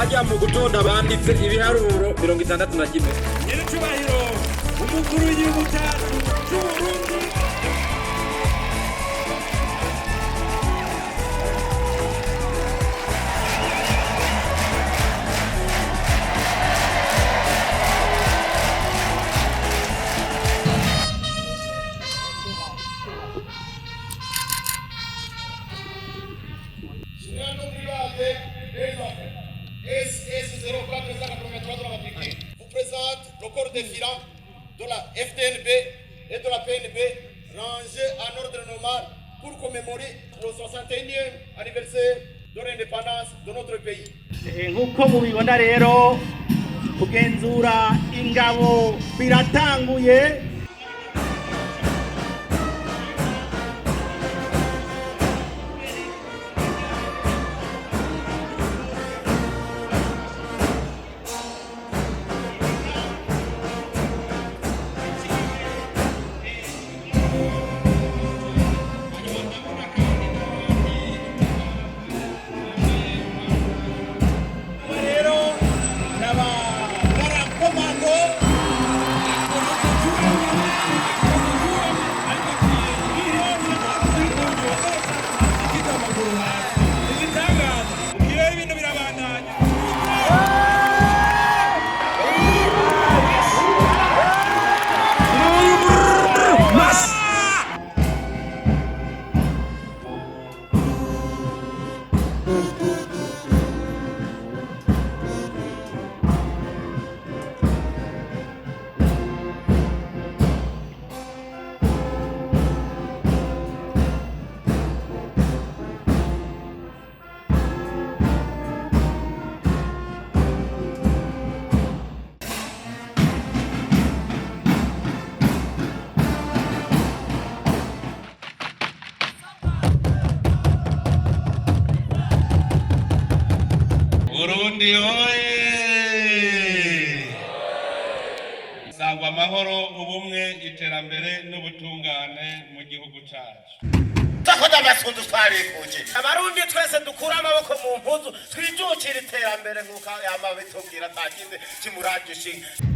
hajya mu gutonda banditse ibiharuro 61 nyiricubahiro umukuru w'igihugu cyacu cy'Uburundi. Vous présente le corps défilant de la FDNB et de la PNB rangés en ordre normal pour commémorer le 61e anniversaire de l'indépendance de notre pays. Nk'uko mubibona rero kugenzura ingabo biratanguye. Burundi hoye! Sangwa amahoro, ubumwe, iterambere n'ubutungane mu gihugu cyacu. Takoda basundu twarikuje. Abarundi twese dukura amaboko mu mpuzu twijukira iterambere nk'uko yama bitubwira takinde kimuragishinga.